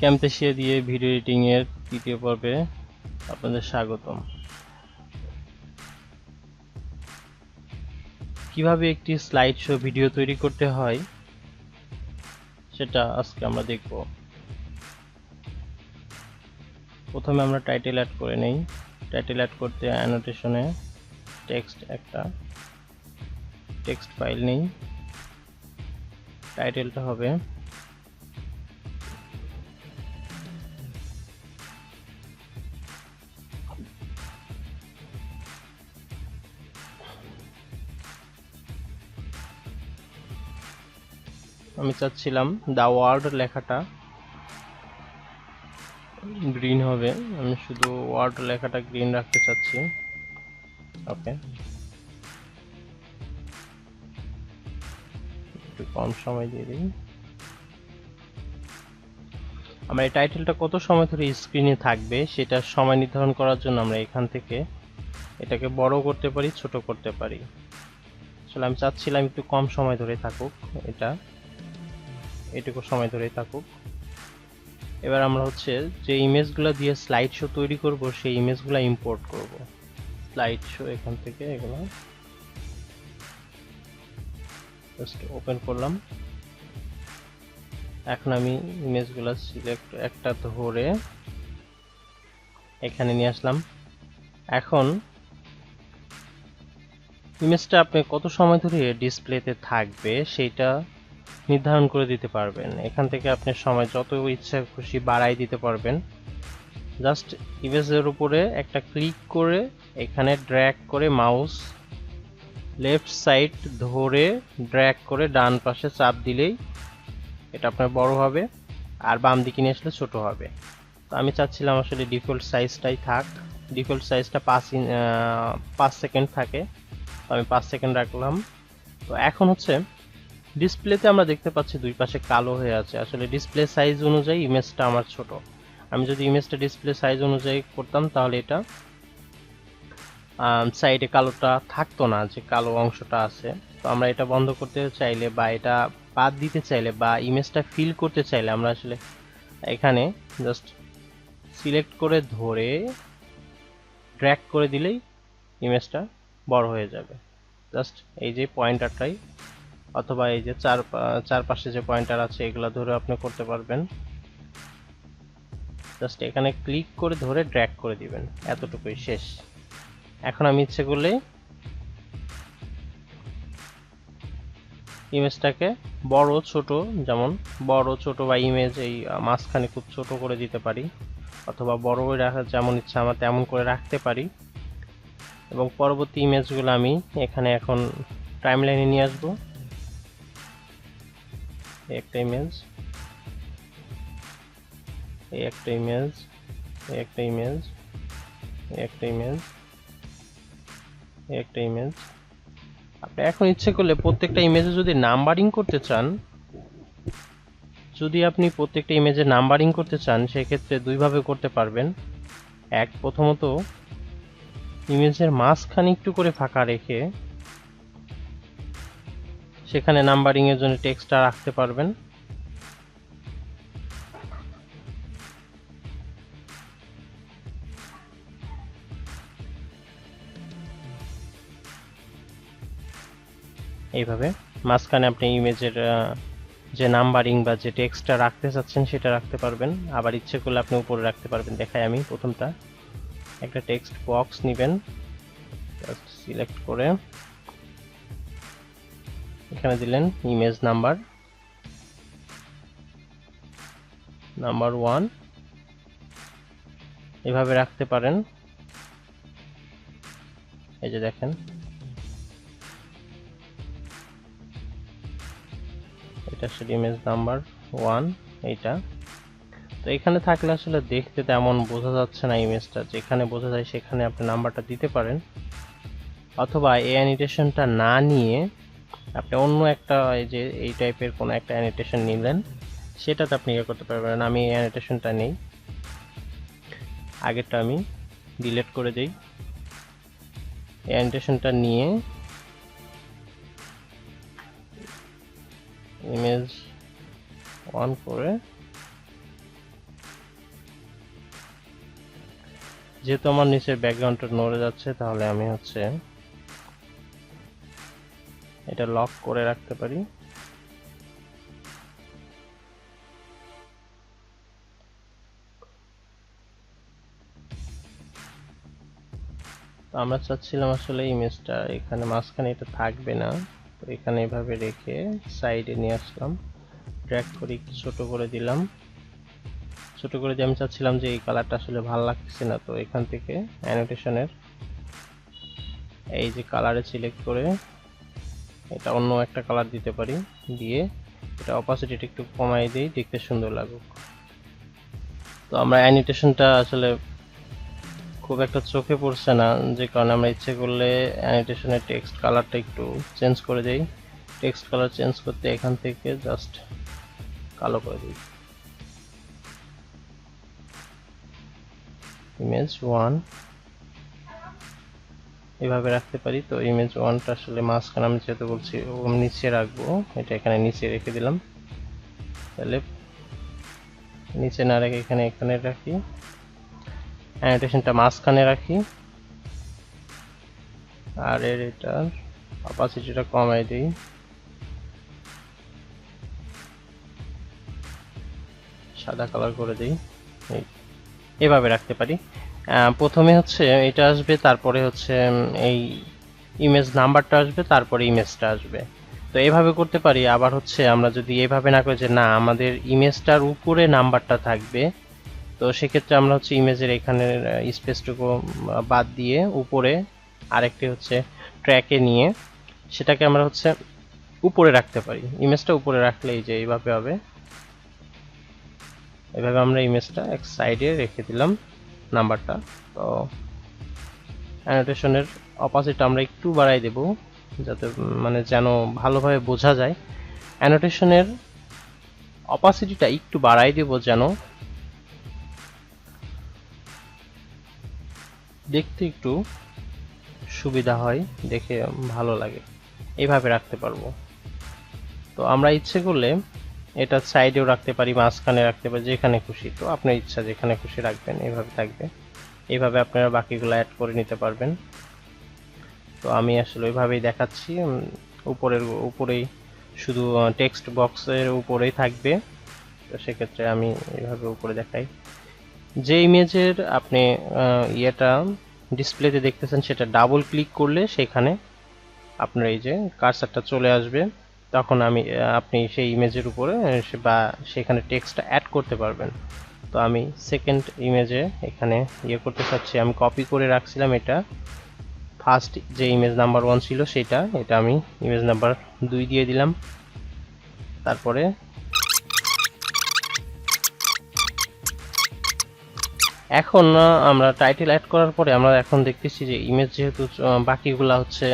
ক্যামতাসিয়া দিয়ে video editing এর তৃতীয় পর্বে আপনাদের স্বাগতম। কিভাবে একটি স্লাইড শো ভিডিও তৈরি করতে হয় সেটা আজকে আমরা দেখব। প্রথমে আমরা টাইটেল অ্যাড করে নেই। টাইটেল অ্যাড করতে অ্যানোটেশনে একটা টেক্সট ফাইল নেই। টাইটেলটা হবে আমি চাচ্ছিলাম দা ওয়ার্ল্ড লেখাটা গ্রিন হবে, আমি শুধু ওয়ার্ল্ড লেখাটা গ্রিন রাখতে চাচ্ছি। ওকে, একটু কম সময় দিয়ে দিই। আমরা এই টাইটেলটা কত সময় ধরে স্ক্রিনে থাকবে সেটা সময় নির্ধারণ করার জন্য আমরা এখান থেকে এটাকে বড় করতে পারি, ছোট করতে পারি। আসলে আমি চাচ্ছিলাম একটু কম সময় ধরে থাকুক, এটা এটুকু সময় ধরে থাকুক। এবার আমরা হচ্ছে যে ইমেজগুলো দিয়ে স্লাইড শো তৈরি করব সেই ইমেজগুলো ইম্পোর্ট করব। স্লাইড শো এখান থেকে এগুলো জাস্ট ওপেন করলাম। এখন আমি ইমেজগুলো সিলেক্ট একটা ধরে এখানে নিয়ে আসলাম। এখন ইমেজটা আপনি কত সময় ধরে ডিসপ্লেতে থাকবে সেটা নির্ধারণ করে দিতে পারবেন। এখান থেকে আপনি সময় যত ইচ্ছা খুশি বাড়াই দিতে পারবেন। জাস্ট ইমেজের উপরে একটা ক্লিক করে এখানে ড্র্যাগ করে মাউস লেফট সাইড ধরে ড্র্যাগ করে ডান পাশে চাপ দিলেই এটা আপনার বড় হবে, আর বাম দিকে নিয়ে আসলে ছোট হবে। তো আমি চাচ্ছিলাম আসলে ডিফল্ট সাইজটাই থাক। ডিফল্ট সাইজটা 5 সেকেন্ড থাকে, তো আমি 5 সেকেন্ড রাখলাম। তো এখন হচ্ছে ডিসপ্লেতে আমরা দেখতে পাচ্ছি দুই পাশে কালো হয়ে আছে। আসলে ডিসপ্লে সাইজ অনুযায়ী ইমেজটা আমার ছোট। আমি যদি ইমেজটা ডিসপ্লে সাইজ অনুযায়ী করতাম তাহলে এটা সাইডে কালোটা থাকতো না, যে কালো অংশটা আছে। তো আমরা এটা বন্ধ করতে চাইলে বা এটা বাদ দিতে চাইলে বা ইমেজটা ফিল করতে চাইলে আমরা আসলে এখানে জাস্ট সিলেক্ট করে ধরে ড্র্যাগ করে দিলেই ইমেজটা বড় হয়ে যাবে। জাস্ট এই যে পয়েন্টারটাই অথবা এই যে চারপাশে যে পয়েন্টার আছে এগুলো ধরে আপনি করতে পারবেন। জাস্ট এখানে ক্লিক করে ধরে ড্র্যাগ করে দিবেন, এতটুকুই শেষ। এখন আমি ইচ্ছে করলে ইমেজটাকে বড় ছোট, যেমন বড় ছোট বা ইমেজ এই মাঝখানে খুব ছোট করে দিতে পারি, অথবা বড় করে রাখা যেমন ইচ্ছা আমার তেমন করে রাখতে পারি। এবং পরবর্তী ইমেজগুলো আমি এখানে এখন টাইমলাইনে নিয়ে আসবো। একটা ইমেজ, একটা ইমেজ, একটা ইমেজ, একটা ইমেজ, একটা ইমেজ। আপনি এখন ইচ্ছে করলে প্রত্যেকটা ইমেজে যদি নাম্বারিং করতে চান, সেক্ষেত্রে দুইভাবে করতে পারবেন। প্রথমত ইমেজের মাঝখানে একটু করে ফাঁকা রেখে সেখানে নাম্বারিং এর জন্য টেক্সটটা রাখতে পারবেন। এইভাবে মাঝখানে আপনি ইমেজের যে নাম্বারিং বা যে টেক্সটটা রাখতে চাচ্ছেন সেটা রাখতে পারবেন। আবার ইচ্ছে করলে আপনি উপরে রাখতে পারবেন। দেখাই আমি প্রথমটা, একটা টেক্সট বক্স নেবেন, জাস্ট সিলেক্ট করে এখানে দিলেন ইমেজ নাম্বার 1, এভাবে রাখতে পারেন। এই যে দেখেন, এটা আসলে ইমেজ নাম্বার 1 এইটা। তো এখানে থাকলে আসলে দেখতে তেমন বোঝা যাচ্ছে না ইমেজটা, যেখানে বোঝা যায় সেখানে আপনি নাম্বারটা দিতে পারেন। অথবা এই অ্যানিটেশনটা না নিয়ে আপনি অন্য একটা এই টাইপের কোনো একটা অ্যানিটেশন নিলেন, সেটাতে আপনি ইয়ে করতে পারবেন। আমি এই অ্যানিটেশনটা নেই, আগেরটা আমি ডিলিট করে দেই। এই অ্যানিটেশনটা নিয়ে ইমেজ 1 করে যেহেতু আমার নিচের ব্যাকগ্রাউন্ডটা নড়ে যাচ্ছে, তাহলে আমি হচ্ছে এটা লক করে রাখতে পারি। আমরা চাচ্ছিলাম আসলে ইমেজটা এখানে মাঝখানে এটা থাকবে না, তো এখানে এভাবে রেখে সাইডে নিয়ে আসলাম, ড্র্যাগ করে একটু ছোট করে দিলাম। ছোট করে দিয়ে আমি চাচ্ছিলাম যে এই কালারটা আসলে ভালো লাগছে না, তো এখান থেকে অ্যানোটেশনের এই যে কালারে সিলেক্ট করে এটা অন্য একটা কালার দিতে পারি, দিয়ে এটা অপাসিটিটা একটু কমাই দিই, দেখতে সুন্দর লাগুক। তো আমরা অ্যানিটেশনটা আসলে খুব একটা চোখে পড়ছে না, যে কারণে আমরা ইচ্ছে করলে অ্যানিটেশনের টেক্সট কালারটা একটু চেঞ্জ করে দেই। টেক্সট কালার চেঞ্জ করতে এখান থেকে জাস্ট কালো করে দিই। ইমেজ 1 এভাবে রাখতে পারি। তো ইমেজ 1টা আসলে মাঝখানে আমি যেহেতু বলছি নিচে রাখবো, এটা এখানে নিচে রেখে দিলাম। তাহলে নিচে না রেখে এখানে রাখি, অ্যানিটেশনটা মাঝখানে রাখি, আর এটার অপাসিটিটা কমাই দিই। সাদা কালার করে দিই, এভাবে রাখতে পারি। প্রথমে হচ্ছে এটা আসবে, তারপরে হচ্ছে এই ইমেজ নাম্বারটা আসবে, তারপরে ইমেজটা আসবে। তো এভাবে করতে পারি। আবার হচ্ছে আমরা যদি এভাবে না করে যে না আমাদের ইমেজটার উপরে নাম্বারটা থাকবে, তো সেক্ষেত্রে আমরা হচ্ছে ইমেজের এখানের স্পেসটুকু বাদ দিয়ে উপরে আরেকটি হচ্ছে ট্র্যাকে নিয়ে সেটাকে আমরা হচ্ছে উপরে রাখতে পারি। ইমেজটা উপরে রাখলে এই যে এইভাবে হবে। এভাবে আমরা ইমেজটা এক সাইডে রেখে দিলাম নাম্বারটা। তো অ্যানোটেশনের অপাসিটি আমরা একটু বাড়াই দেব, যাতে মানে যেন ভালোভাবে বোঝা যায়। অ্যানোটেশনের অপাসিটিটা একটু বাড়াই দেব যেন দেখতে একটু সুবিধা হয়, দেখে ভালো লাগে। এইভাবে রাখতে পারবো। তো আমরা ইচ্ছে করলে এটা সাইডেও রাখতে পারি, মাঝখানে রাখতে পারি, যেখানে খুশি। তো আপনার ইচ্ছা যেখানে খুশি রাখবেন, এইভাবে থাকবে। এইভাবে আপনারা বাকিগুলো অ্যাড করে নিতে পারবেন। তো আমি আসলে ওইভাবেই দেখাচ্ছি। উপরেই শুধু টেক্সট বক্সের উপরেই থাকবে, তো সেক্ষেত্রে আমি এইভাবে উপরে দেখাই। যে ইমেজের আপনি ইয়েটা ডিসপ্লেতে দেখতেছেন, সেটা ডাবল ক্লিক করলে সেখানে আপনার এই যে কার্সারটা চলে আসবে, তখন আপনি সেই ইমেজের উপরে বা সেখানে টেক্সটটা অ্যাড করতে পারবেন। তো আমি সেকেন্ড ইমেজে এখানে ইয়ে করতে চাচ্ছি, আমি কপি করে রাখছিলাম এটা, ফার্স্ট যে ইমেজ নাম্বার 1 ছিল সেটা, এটা আমি ইমেজ নাম্বার 2 দিয়ে দিলাম। তারপরে এখন আমরা টাইটেল অ্যাড করার পরে আমরা এখন দেখতেছি যে ইমেজ যেহেতু বাকিগুলা হচ্ছে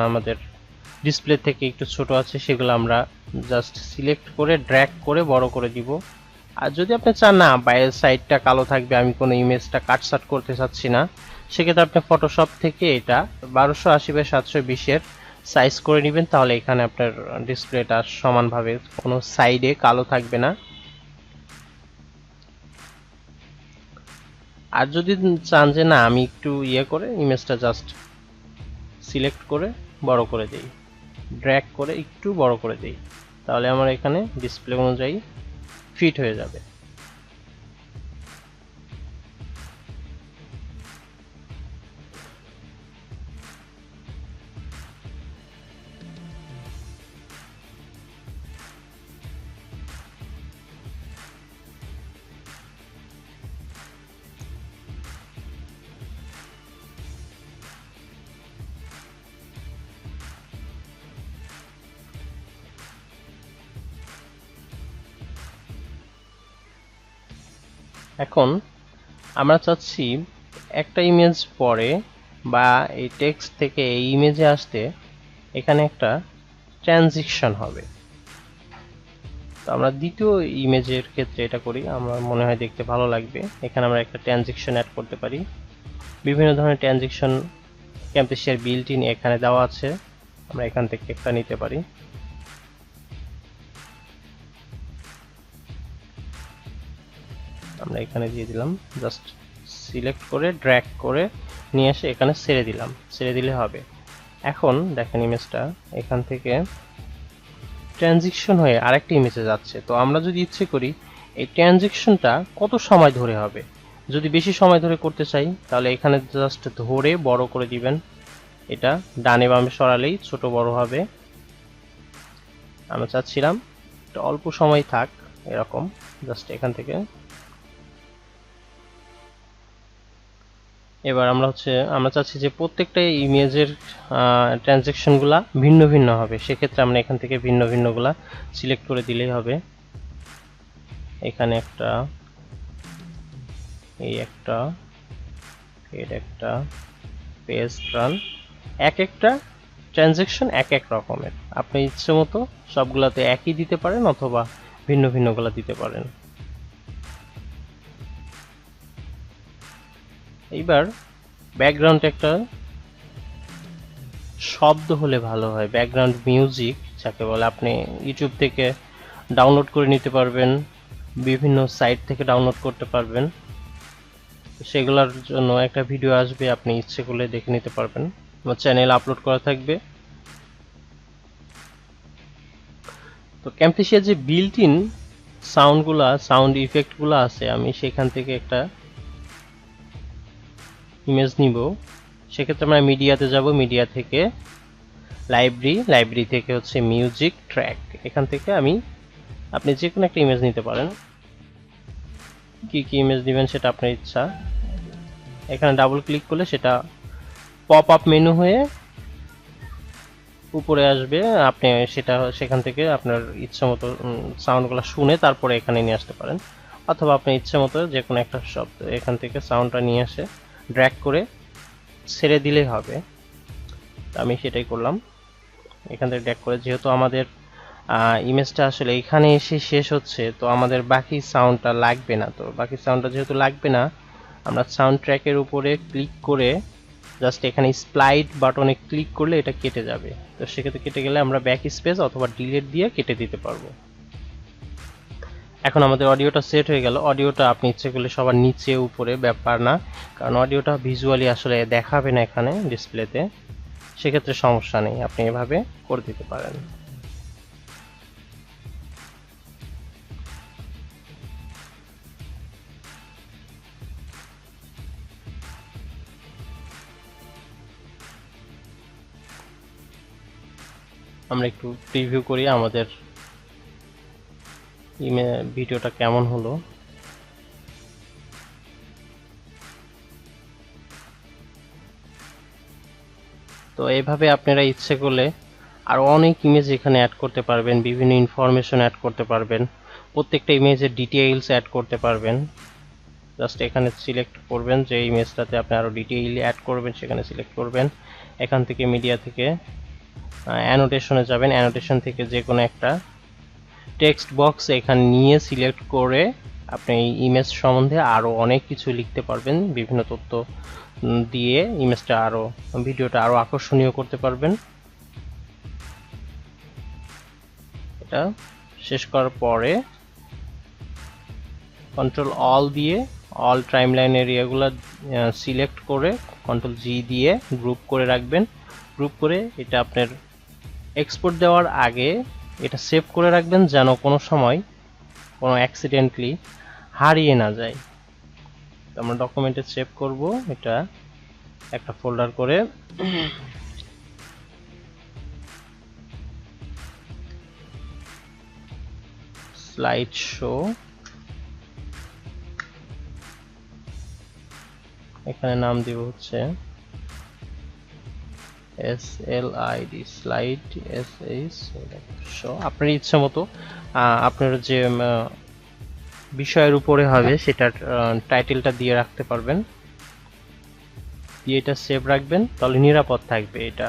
আমাদের ডিসপ্লে থেকে একটু ছোট আছে, সেগুলো আমরা জাস্ট সিলেক্ট করে ড্র্যাগ করে বড় করে দিব। আর যদি আপনি চান না বাইরের সাইডটা কালো থাকবে, আমি কোনো ইমেজটা কাটসাট করতে চাচ্ছি না, সেক্ষেত্রে আপনি ফটোশপ থেকে এটা 1280x720 এর সাইজ করে নেবেন। তাহলে এখানে আপনার ডিসপ্লেটা সমানভাবে কোনো সাইডে কালো থাকবে না। আর যদি চান যে না আমি একটু ইয়ে করে ইমেজটা জাস্ট সিলেক্ট করে বড় করে দেই, ড্র্যাগ করে একটু বড় করে দেই, তাহলে আমার এখানে ডিসপ্লে অনুযায়ী ফিট হয়ে যাবে। এখন আমরা চাচ্ছি একটা ইমেজ পরে বা এই টেক্সট থেকে এই ইমেজে আসতে এখানে একটা ট্রানজিশন হবে। তো আমরা দ্বিতীয় ইমেজের ক্ষেত্রে এটা করি, আমার মনে হয় দেখতে ভালো লাগবে। এখানে আমরা একটা ট্রানজিশন অ্যাড করতে পারি। বিভিন্ন ধরনের ট্রানজিশন ক্যামতাসিয়ার বিল্ট ইন এখানে দেওয়া আছে, আমরা এখান থেকে একটা নিতে পারি। আমরা এখানে দিয়ে দিলাম, জাস্ট সিলেক্ট করে ড্র্যাগ করে নিয়ে এসে এখানে ছেড়ে দিলাম, ছেড়ে দিলে হবে। এখন দেখেন ইমেজটা এখান থেকে ট্রানজিশন হয়ে আরেকটা ইমেজে যাচ্ছে। তো আমরা যদি ইচ্ছে করি এই ট্রানজিশনটা কত সময় ধরে হবে, যদি বেশি সময় ধরে করতে চাই তাহলে এখানে জাস্ট ধরে বড় করে দিবেন। এটা ডানে বামে সরালেই ছোট বড় হবে। আমরা চাচ্ছিলাম এটা অল্প সময় থাক এরকম, জাস্ট এখান থেকে। এবার আমরা চাচ্ছি যে প্রত্যেকটা ইমেজের ট্রানজ্যাকশনগুলা ভিন্ন ভিন্ন হবে, সেক্ষেত্রে আমরা এখান থেকে ভিন্ন ভিন্নগুলা সিলেক্ট করে দিলেই হবে। এখানে একটা, এই একটা, এর একটা, পেজ রান, এক একটা ট্রানজ্যাকশন এক এক রকমের। আপনি ইচ্ছে মতো সবগুলাতে একই দিতে পারেন অথবা ভিন্ন ভিন্নগুলা দিতে পারেন। এইবার ব্যাকগ্রাউন্ড একটা শব্দ হলে ভালো হয়, ব্যাকগ্রাউন্ড মিউজিক যাকে বলে। আপনি ইউটিউব থেকে ডাউনলোড করে নিতে পারবেন, বিভিন্ন সাইট থেকে ডাউনলোড করতে পারবেন। সেগুলোর জন্য একটা ভিডিও আসবে, আপনি ইচ্ছে করলে দেখে নিতে পারবেন, আমার চ্যানেল আপলোড করা থাকবে। তো ক্যামথেসিয়া যে বিল্ট ইন সাউন্ড ইফেক্টগুলো আছে, আমি সেখান থেকে একটা ইমেজ নিব। সেক্ষেত্রে আমরা মিডিয়াতে যাব, মিডিয়া থেকে লাইব্রেরি থেকে হচ্ছে মিউজিক ট্র্যাক, এখান থেকে আপনি যে কোনো একটা ইমেজ নিতে পারেন। কি ইমেজ দিবেন সেটা আপনার ইচ্ছা। এখানে ডাবল ক্লিক করলে সেটা পপ আপ মেনু হয়ে উপরে আসবে, আপনি সেখান থেকে আপনার ইচ্ছা মতো সাউন্ডগুলো শুনে তারপরে এখানে নিয়ে আসতে পারেন, অথবা আপনি ইচ্ছে মতো যে কোনো একটা শব্দ এখান থেকে সাউন্ডটা নিয়ে এসে ড্র্যাগ করে ছেড়ে দিলেই হবে। আমি সেটাই করলাম, এখান থেকে ড্র্যাগ করে। যেহেতু আমাদের ইমেজটা আসলে এখানে এসে শেষ হচ্ছে, তো আমাদের বাকি সাউন্ডটা লাগবে না। তো বাকি সাউন্ডটা যেহেতু লাগবে না, আমরা সাউন্ড ট্র্যাকের উপরে ক্লিক করে জাস্ট এখানে স্প্লাইড বাটনে ক্লিক করলে এটা কেটে যাবে। তো সেক্ষেত্রে কেটে গেলে আমরা ব্যাক স্পেস অথবা ডিলিট দিয়ে কেটে দিতে পারবো। এখন আমাদের অডিওটা সেট হয়ে গেল। অডিওটা আপনি ইচ্ছে করলে সবার নিচে উপরে ব্যাপার না, কারণ অডিওটা ভিজুয়ালি আসলে দেখাবে না এখানে ডিসপ্লেতে, সেক্ষেত্রে সমস্যা নেই, আপনি এভাবে করে দিতে পারেন। আমরা একটু প্রিভিউ করি আমাদের ভিডিওটা কেমন হলো। তো এইভাবে আপনারা ইচ্ছে করলে আর অনেক ইমেজ এখানে অ্যাড করতে পারবেন, বিভিন্ন ইনফরমেশন অ্যাড করতে পারবেন, প্রত্যেকটা ইমেজের ডিটেইলস অ্যাড করতে পারবেন। জাস্ট এখানে সিলেক্ট করবেন যে ইমেজটাতে আপনি আরো ডিটেইলি অ্যাড করবেন, সেখানে সিলেক্ট করবেন। এখান থেকে মিডিয়া থেকে অ্যানোটেশনে যাবেন, অ্যানোটেশন থেকে যে কোনো একটা টেক্সট বক্স এখানে নিয়ে সিলেক্ট করে আপনি এই ইমেজ সম্বন্ধে আরো অনেক কিছু লিখতে পারবেন, বিভিন্ন তথ্য দিয়ে ভিডিওটা আরো আকর্ষণীয় করতে পারবেন। এটা শেষ করার পরে কন্ট্রোল অল দিয়ে অল টাইমলাইন এরিয়াগুলো সিলেক্ট করে কন্ট্রোল জি দিয়ে গ্রুপ করে রাখবেন। গ্রুপ করে এটা আপনার এক্সপোর্ট দেওয়ার আগে এটা সেভ করে রাখবেন, যেন কোনো সময় কোনো অ্যাক্সিডেন্টলি হারিয়ে না যায়। তো আমরা ডকুমেন্টে সেভ করব এটা একটা ফোল্ডার করে। স্লাইড শো, এখানে নাম দিব হচ্ছে SLID স্লাইড শো। আপনার ইচ্ছা মতো আপনার যে বিষয়ের উপরে হবে সেটার টাইটেলটা দিয়ে রাখতে পারবেন, দিয়ে এটা সেভ রাখবেন, তাহলে নিরাপদ থাকবে এটা।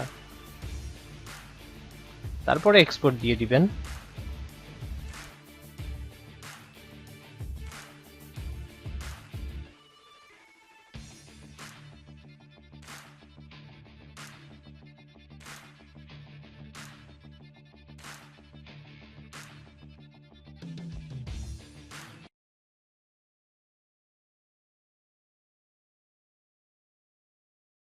তারপরে এক্সপোর্ট দিয়ে দিবেন।